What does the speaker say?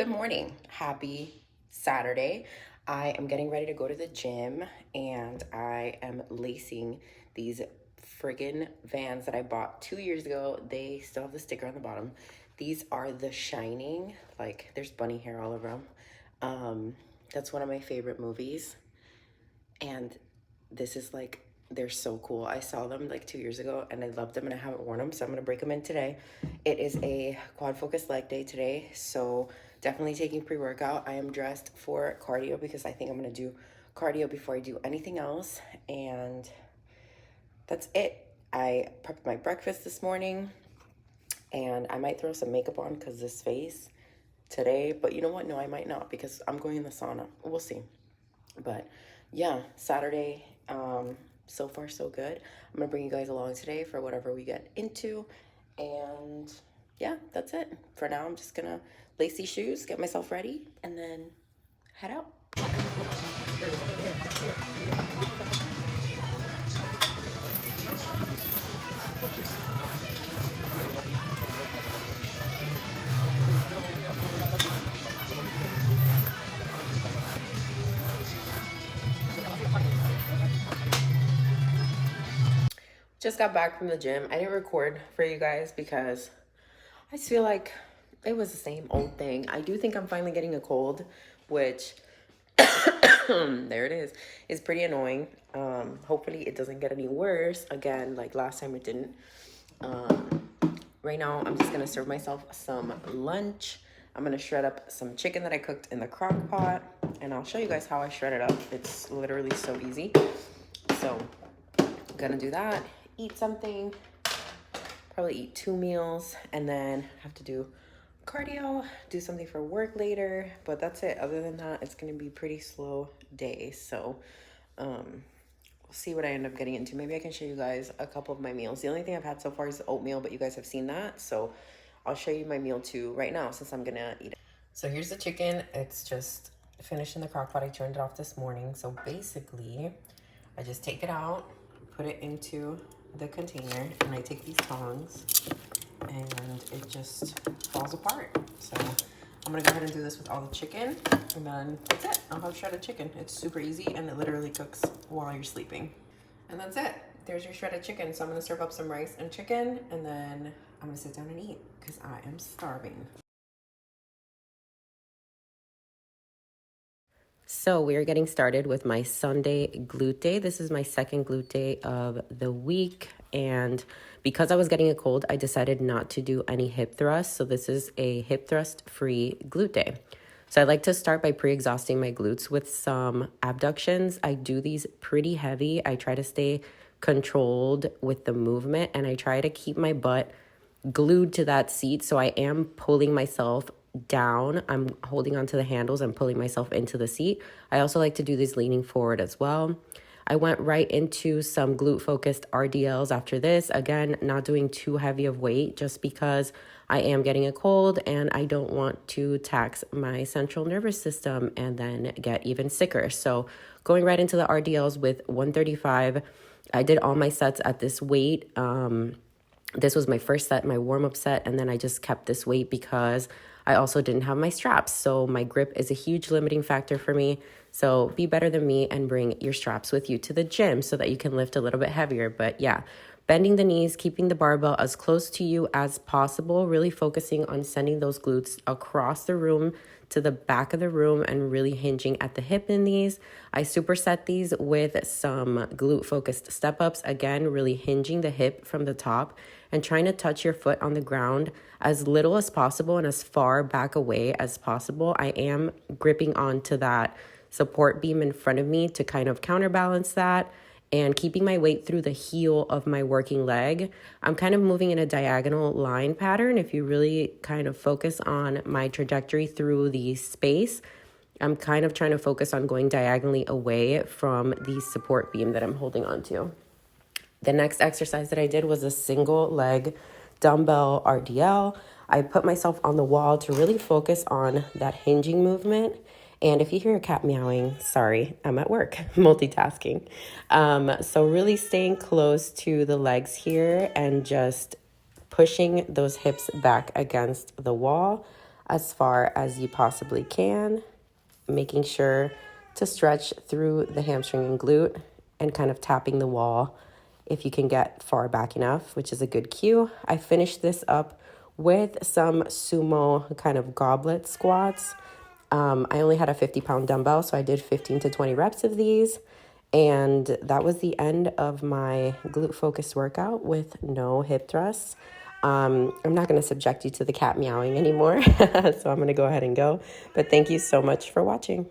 Good morning. Happy Saturday. I am getting ready to go to the gym and I am lacing these friggin' Vans that I bought 2 years ago. They still have the sticker on the bottom. These are The Shining. Like, there's bunny hair all over them. That's one of my favorite movies. And this is like, they're so cool. I saw them like 2 years ago and I loved them and I haven't worn them, so I'm gonna break them in today. It is a quad focus leg day today, so definitely taking pre-workout. I am dressed for cardio because I think I'm gonna do cardio before I do anything else, and that's it. I prepped my breakfast this morning and I might throw some makeup on because this face today, but you know what? No, I might not because I'm going in the sauna. We'll see. But yeah, Saturday, so far so good. I'm gonna bring you guys along today for whatever we get into. And yeah, that's it. For now, I'm just gonna lace these shoes, get myself ready, and then head out. Just got back from the gym. I didn't record for you guys because I just feel like it was the same old thing. I do think I'm finally getting a cold, which there it is pretty annoying. Hopefully it doesn't get any worse. Again, like last time it didn't. Right now I'm just gonna serve myself some lunch. I'm gonna shred up some chicken that I cooked in the crock pot, and I'll show you guys how I shred it up. It's literally so easy. So I'm gonna do that, eat something, probably eat 2 meals, and then have to do cardio, do something for work later, but that's it. Other than that, it's gonna be pretty slow day. So we'll see what I end up getting into. Maybe I can show you guys a couple of my meals. The only thing I've had so far is oatmeal, but you guys have seen that, so I'll show you my meal too right now since I'm gonna eat it. So here's the chicken. It's just finished in the crock pot. I turned it off this morning. So basically I just take it out, put it into the container, and I take these tongs and it just falls apart. So I'm gonna go ahead and do this with all the chicken, and then that's it. I'll have shredded chicken. It's super easy and it literally cooks while you're sleeping. And that's it. There's your shredded chicken. So I'm gonna serve up some rice and chicken, and then I'm gonna sit down and eat because I am starving. So we are getting started with my Sunday glute day. This is my second glute day of the week. And because I was getting a cold, I decided not to do any hip thrusts. So this is a hip thrust free glute day. So I like to start by pre-exhausting my glutes with some abductions. I do these pretty heavy. I try to stay controlled with the movement, and I try to keep my butt glued to that seat. So I am pulling myself down. I'm holding onto the handles and pulling myself into the seat. I also like to do this leaning forward as well. I went right into some glute focused RDLs after this. Again, not doing too heavy of weight just because I am getting a cold and I don't want to tax my central nervous system and then get even sicker. So going right into the RDLs with 135. I did all my sets at this weight. This was my first set, my warm-up set, and then I just kept this weight because I also didn't have my straps. So my grip is a huge limiting factor for me. So be better than me and bring your straps with you to the gym so that you can lift a little bit heavier. But yeah, bending the knees, keeping the barbell as close to you as possible, really focusing on sending those glutes across the room to the back of the room and really hinging at the hip in these. I superset these with some glute focused step ups, again, really hinging the hip from the top and trying to touch your foot on the ground as little as possible and as far back away as possible. I am gripping onto that support beam in front of me to kind of counterbalance that and keeping my weight through the heel of my working leg. I'm kind of moving in a diagonal line pattern. If you really kind of focus on my trajectory through the space, I'm kind of trying to focus on going diagonally away from the support beam that I'm holding onto. The next exercise that I did was a single leg dumbbell RDL. I put myself on the wall to really focus on that hinging movement. And if you hear a cat meowing, sorry, I'm at work, multitasking. So really staying close to the legs here and just pushing those hips back against the wall. as far as you possibly can, making sure to stretch through the hamstring and glute and kind of tapping the wall if you can get far back enough, which is a good cue. I finished this up with some sumo kind of goblet squats. I only had a 50-pound dumbbell, so I did 15 to 20 reps of these. And that was the end of my glute focused workout with no hip thrusts. I'm not going to subject you to the cat meowing anymore, so I'm going to go ahead and go. But thank you so much for watching.